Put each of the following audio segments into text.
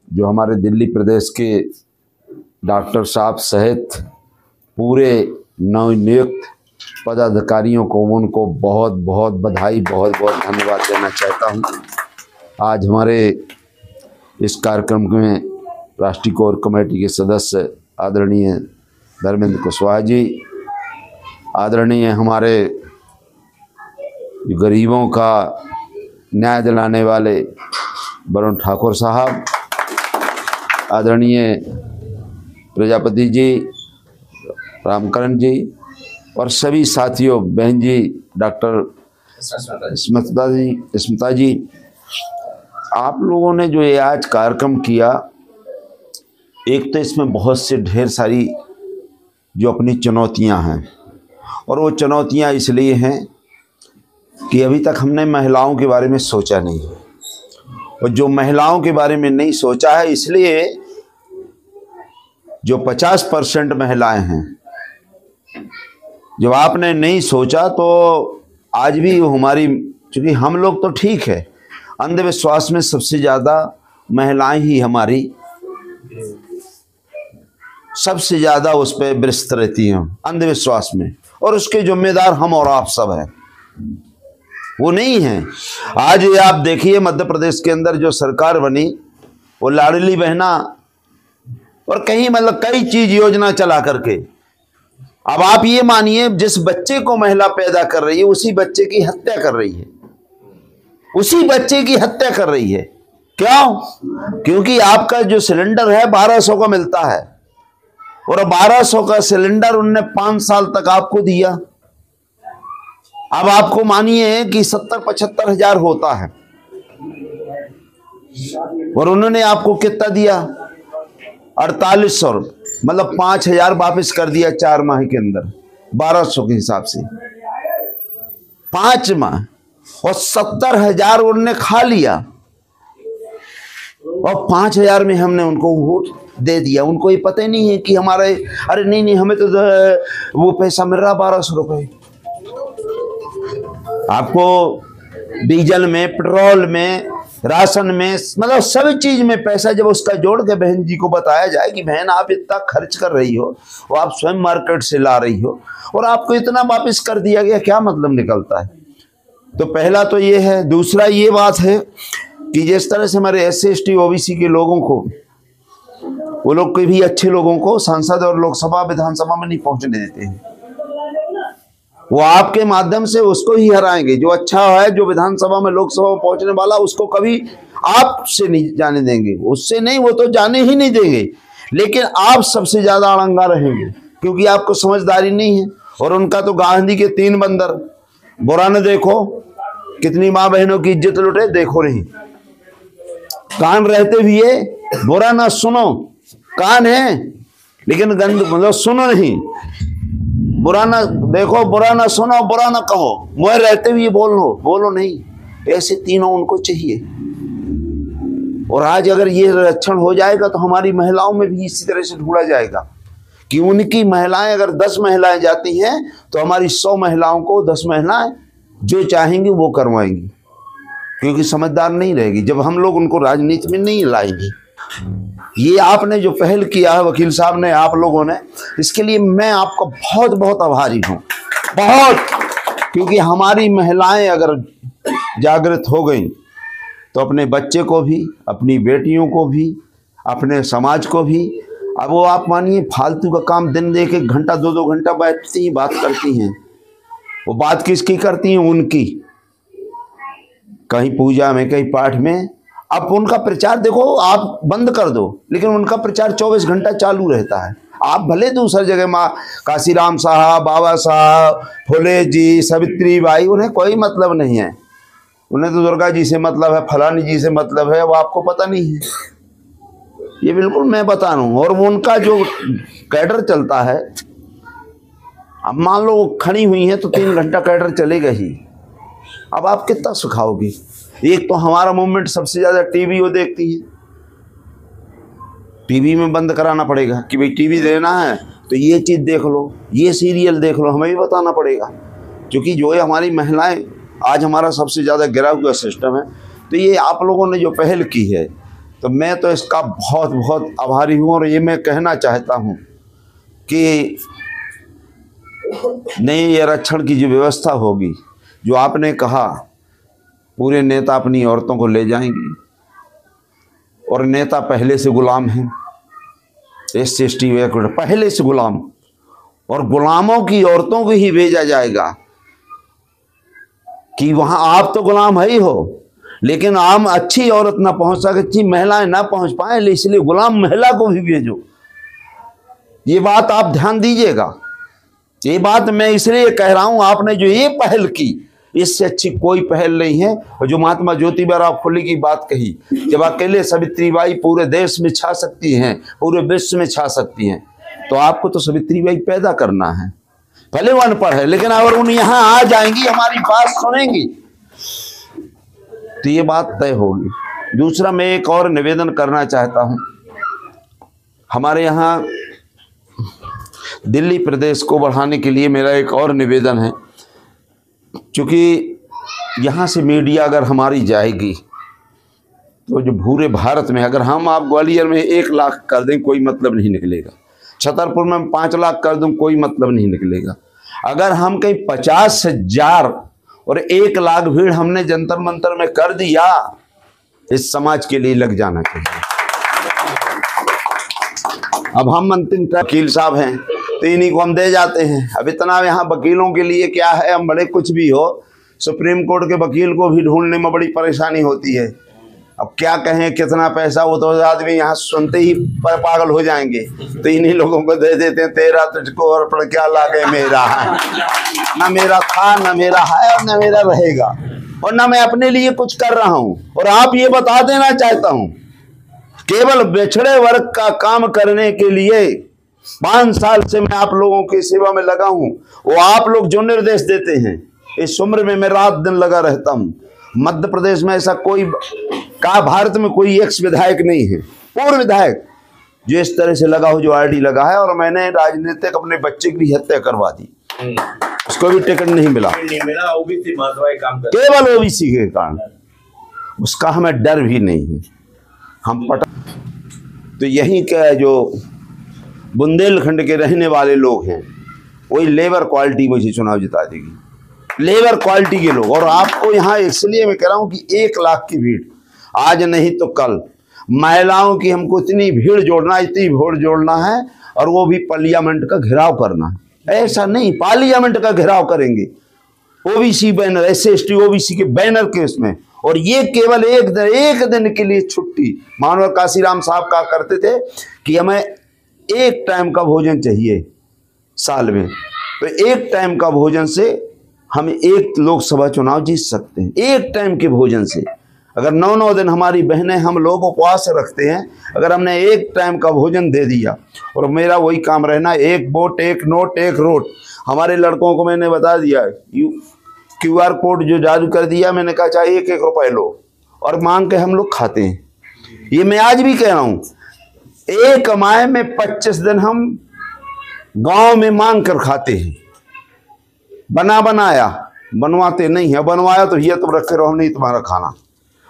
जो हमारे दिल्ली प्रदेश के डॉक्टर साहब सहित पूरे नवनियुक्त पदाधिकारियों को उनको बहुत बहुत बधाई, बहुत बहुत धन्यवाद देना चाहता हूँ। आज हमारे इस कार्यक्रम में राष्ट्रीय कोर कमेटी के सदस्य आदरणीय धर्मेंद्र कुशवाहा जी, आदरणीय हमारे गरीबों का न्याय दिलाने वाले वरुण ठाकुर साहब, आदरणीय प्रजापति जी, रामकरण जी और सभी साथियों, बहन जी, डॉक्टर स्मिता जी, आप लोगों ने जो ये आज कार्यक्रम किया, एक तो इसमें बहुत से ढेर सारी जो अपनी चुनौतियां हैं, और वो चुनौतियां इसलिए हैं कि अभी तक हमने महिलाओं के बारे में सोचा नहीं है, और जो महिलाओं के बारे में नहीं सोचा है इसलिए जो 50% महिलाएं हैं, जब आपने नहीं सोचा तो आज भी हमारी, चूँकि हम लोग तो ठीक है, अंधविश्वास में सबसे ज़्यादा महिलाएं ही हमारी सबसे ज़्यादा उस पर व्यस्त रहती हैं अंधविश्वास में, और उसके जिम्मेदार हम और आप सब हैं, वो नहीं हैं। आज ये आप देखिए मध्य प्रदेश के अंदर जो सरकार बनी, वो लाडली बहना और कहीं मतलब कई चीज योजना चला करके, अब आप ये मानिए जिस बच्चे को महिला पैदा कर रही है उसी बच्चे की हत्या कर रही है, उसी बच्चे की हत्या कर रही है। क्यों? क्योंकि आपका जो सिलेंडर है 1200 का मिलता है, और 1200 का सिलेंडर उनने 5 साल तक आपको दिया। अब आपको मानिए कि 70-75 हजार होता है, और उन्होंने आपको कितना दिया? 4800, मतलब 5000 वापस कर दिया 4 माह के अंदर, 1200 के हिसाब से 5 माह, और 70,000 उन्होंने खा लिया, और 5000 में हमने उनको वोट दे दिया। उनको ये पता ही नहीं है कि हमारे, अरे नहीं हमें तो वो पैसा मिल रहा 1200 रुपये। आपको डीजल में, पेट्रोल में, राशन में, मतलब सभी चीज में पैसा जब उसका जोड़ के बहन जी को बताया जाए कि बहन आप इतना खर्च कर रही हो, वो आप स्वयं मार्केट से ला रही हो, और आपको इतना वापस कर दिया गया, क्या मतलब निकलता है? तो पहला तो ये है। दूसरा ये बात है कि जिस तरह से हमारे SC ST OBC के लोगों को, वो लोग के भी अच्छे लोगों को संसद और लोकसभा विधानसभा में नहीं पहुंचने देते हैं। वो आपके माध्यम से उसको ही हराएंगे जो अच्छा है, जो विधानसभा में, लोकसभा में पहुंचने वाला, उसको कभी आपसे नहीं जाने देंगे, उससे नहीं, वो तो जाने ही नहीं देंगे। लेकिन आप सबसे ज्यादा अड़ंगा रहेंगे क्योंकि आपको समझदारी नहीं है। और उनका तो गांधी के 3 बंदर, बुरा न देखो कितनी माँ बहनों की इज्जत लुटे, देखो नहीं, कान रहते भी है, बुरा ना सुनो, कान है लेकिन गंद मतलब सुनो नहीं, बुरा ना देखो, बुरा ना सुनो, बुरा ना कहो, मुँह रहते हुए बोलो नहीं, ऐसे तीनों उनको चाहिए। और आज अगर ये लक्षण हो जाएगा तो हमारी महिलाओं में भी इसी तरह से ढूंढा जाएगा कि उनकी महिलाएं, अगर 10 महिलाएं जाती हैं तो हमारी 100 महिलाओं को 10 महिलाएं जो चाहेंगी वो करवाएंगी, क्योंकि समझदार नहीं रहेगी जब हम लोग उनको राजनीति में नहीं लाएंगे। ये आपने जो पहल किया है वकील साहब ने, आप लोगों ने, इसके लिए मैं आपका बहुत बहुत आभारी हूँ, बहुत, क्योंकि हमारी महिलाएं अगर जागृत हो गई तो अपने बच्चे को भी, अपनी बेटियों को भी, अपने समाज को भी। अब वो आप मानिए फालतू का काम दिन देख 1 घंटा 2-2 घंटा बैठती हैं, बात करती हैं, वो बात किसकी करती हैं? उनकी, कहीं पूजा में, कहीं पाठ में। अब उनका प्रचार देखो, आप बंद कर दो लेकिन उनका प्रचार 24 घंटा चालू रहता है। आप भले दूसरी जगह माँ काशीराम साहब, बाबा साहब, फुले जी, सावित्री बाई, उन्हें कोई मतलब नहीं है, उन्हें तो दुर्गा जी से मतलब है, फलानी जी से मतलब है, वो आपको पता नहीं है, ये बिल्कुल मैं बता रहा हूँ। और वो उनका जो कैडर चलता है, अब मान लो खड़ी हुई है तो 3 घंटा कैडर चलेगा ही, अब आप कितना सिखाओगे? एक तो हमारा मूवमेंट सबसे ज्यादा टीवी वो देखती है, टीवी में बंद कराना पड़ेगा कि भाई टीवी देना है तो ये चीज़ देख लो, ये सीरियल देख लो, हमें भी बताना पड़ेगा, क्योंकि जो है हमारी महिलाएं आज हमारा सबसे ज़्यादा गिरा हुआ सिस्टम है। तो ये आप लोगों ने जो पहल की है, तो मैं तो इसका बहुत बहुत आभारी हूँ। और ये मैं कहना चाहता हूँ कि नहीं, ये आरक्षण की जो व्यवस्था होगी, जो आपने कहा पूरे नेता अपनी औरतों को ले जाएंगे, और नेता पहले से गुलाम हैं, SC/ST पहले से गुलाम, और गुलामों की औरतों को ही भेजा जाएगा कि वहां आप तो गुलाम है ही हो, लेकिन आम अच्छी औरत ना पहुंच सके, अच्छी महिलाएं ना पहुंच पाए, इसलिए गुलाम महिला को भी भेजो। ये बात आप ध्यान दीजिएगा। ये बात मैं इसलिए कह रहा हूं, आपने जो ये पहल की, इससे अच्छी कोई पहल नहीं है। और जो महात्मा ज्योतिबा फुले की बात कही, जब अकेले सावित्रीबाई पूरे देश में छा सकती हैं, पूरे विश्व में छा सकती हैं, तो आपको तो सावित्रीबाई पैदा करना है। भले वो अनपढ़ है, लेकिन अगर उन यहाँ आ जाएंगी, हमारी बात सुनेंगी, तो ये बात तय होगी। दूसरा, मैं एक और निवेदन करना चाहता हूं। हमारे यहाँ दिल्ली प्रदेश को बढ़ाने के लिए मेरा एक और निवेदन है, क्योंकि यहाँ से मीडिया अगर हमारी जाएगी, तो जो पूरे भारत में, अगर हम आप ग्वालियर में 1 लाख कर दें, कोई मतलब नहीं निकलेगा। छतरपुर में 5 लाख कर दूं, कोई मतलब नहीं निकलेगा। अगर हम कहीं 50,000 और 1 लाख भीड़ हमने जंतर मंतर में कर दिया, इस समाज के लिए लग जाना चाहिए। अब हम अंतिम वकील साहब हैं, तो इन्हीं को हम दे जाते हैं। अब इतना यहाँ वकीलों के लिए क्या है, हम बड़े कुछ भी हो, सुप्रीम कोर्ट के वकील को भी ढूंढने में बड़ी परेशानी होती है। अब क्या कहें, कितना पैसा, वो तो आदमी यहाँ सुनते ही पागल हो जाएंगे, तो इन्हीं लोगों को दे देते हैं। तेरा तुझको और पर क्या लागे मेरा है, ना मेरा था, ना मेरा है, और ना मेरा रहेगा, और ना मैं अपने लिए कुछ कर रहा हूँ। और आप ये बता देना चाहता हूँ, केवल पिछड़े वर्ग का काम करने के लिए 5 साल से मैं आप लोगों की सेवा में लगा हूँ। वो आप लोग जो निर्देश देते हैं, इस उम्र में मैं रात दिन लगा रहता हूँ। मध्य प्रदेश में ऐसा कोई का, भारत में कोई एक्स विधायक नहीं है, पूर्व विधायक जो इस तरह से लगा हो, जो RD लगा है। और मैंने राजनीतिक अपने बच्चे की भी हत्या करवा दी, उसको भी टिकट नहीं मिला, केवल OBC के कारण। उसका हमें डर भी नहीं है। हम तो यहीं का जो बुंदेलखंड के रहने वाले लोग हैं, वही लेबर क्वालिटी मुझे चुनाव जिता देगी, लेबर क्वालिटी के लोग। और आपको यहाँ इसलिए मैं कह रहा हूँ कि 1 लाख की भीड़, आज नहीं तो कल, महिलाओं की हमको इतनी भीड़ जोड़ना, इतनी भीड़ जोड़ना है, और वो भी पार्लियामेंट का घेराव करना है। ऐसा नहीं, पार्लियामेंट का घेराव करेंगे, OBC बैनर, SC/ST OBC के बैनर के उसमें। और ये केवल एक दिन के लिए छुट्टी। मानव काशीराम साहब कहा करते थे कि हमें 1 टाइम का भोजन चाहिए साल में, तो 1 टाइम का भोजन से हम 1 लोकसभा चुनाव जीत सकते हैं। 1 टाइम के भोजन से, अगर 9 दिन हमारी बहनें, हम लोग उपवास रखते हैं, अगर हमने 1 टाइम का भोजन दे दिया, और मेरा वही काम रहना, 1 वोट 1 नोट 1 रोट। हमारे लड़कों को मैंने बता दिया, QR कोड जो जारी कर दिया, मैंने कहा चाहे 1-1 रुपए लो, और मांग के हम लोग खाते हैं। ये मैं आज भी कह रहा हूँ, 1 माह में 25 दिन हम गांव में मांग कर खाते हैं। बनाया बनवाते नहीं है, बनवाया तो ये तुम रखे रहो, नहीं तुम्हारा खाना,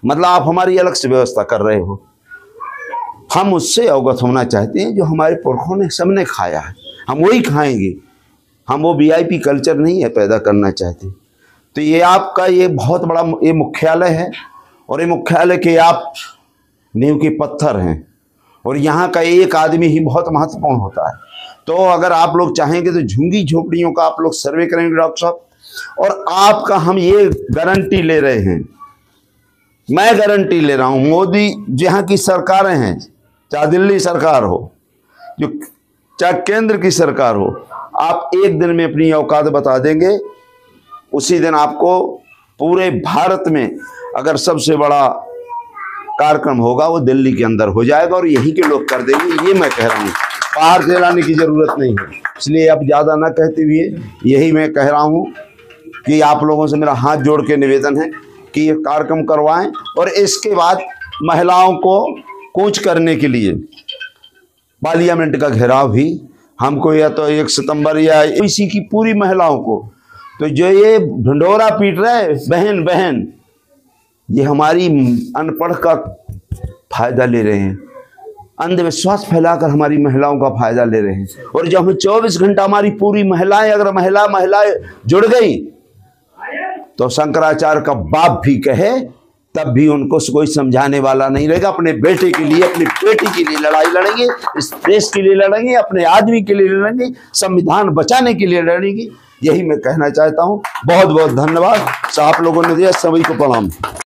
मतलब आप हमारी अलग से व्यवस्था कर रहे हो। हम उससे अवगत होना चाहते हैं जो हमारे पुरखों ने, सबने खाया है, हम वही खाएंगे। हम वो VIP कल्चर नहीं है पैदा करना चाहते। तो ये आपका ये बहुत बड़ा ये मुख्यालय है, और ये मुख्यालय के आप नींव के पत्थर हैं, और यहाँ का एक आदमी ही बहुत महत्वपूर्ण होता है। तो अगर आप लोग चाहेंगे तो झुग्गी झोपड़ियों का आप लोग सर्वे करेंगे डॉक्टर साहब, और आपका हम ये गारंटी ले रहे हैं, मैं गारंटी ले रहा हूँ, मोदी जहाँ की सरकारें हैं, चाहे दिल्ली सरकार हो, जो चाहे केंद्र की सरकार हो, आप 1 दिन में अपनी औकात बता देंगे, उसी दिन आपको पूरे भारत में अगर सबसे बड़ा कार्यक्रम होगा वो दिल्ली के अंदर हो जाएगा, और यहीं के लोग कर देंगे। ये मैं कह रहा हूँ, बाहर से लाने की जरूरत नहीं है। इसलिए अब ज़्यादा ना कहते हुए यही मैं कह रहा हूँ कि आप लोगों से मेरा हाथ जोड़ के निवेदन है कि ये कार्यक्रम करवाएं, और इसके बाद महिलाओं को कूच करने के लिए पार्लियामेंट का घेराव भी हमको, या तो 1 सितंबर या इसी की पूरी महिलाओं को, तो जो ये ढंडोरा पीट रहे बहन, ये हमारी अनपढ़ का फायदा ले रहे हैं, अंधविश्वास फैलाकर हमारी महिलाओं का फायदा ले रहे हैं। और जब हमें 24 घंटा हमारी पूरी महिलाएं, अगर महिलाएं जुड़ गई तो शंकराचार्य का बाप भी कहे तब भी उनको कोई समझाने वाला नहीं रहेगा। अपने बेटे के लिए, अपनी बेटी के लिए लड़ाई लड़ेंगे, इस देश के लिए लड़ेंगे, अपने आदमी के लिए लड़ेंगे, संविधान बचाने के लिए लड़ेंगे। यही मैं कहना चाहता हूँ। बहुत बहुत धन्यवाद। आप लोगों ने दिया, सभी को प्रणाम।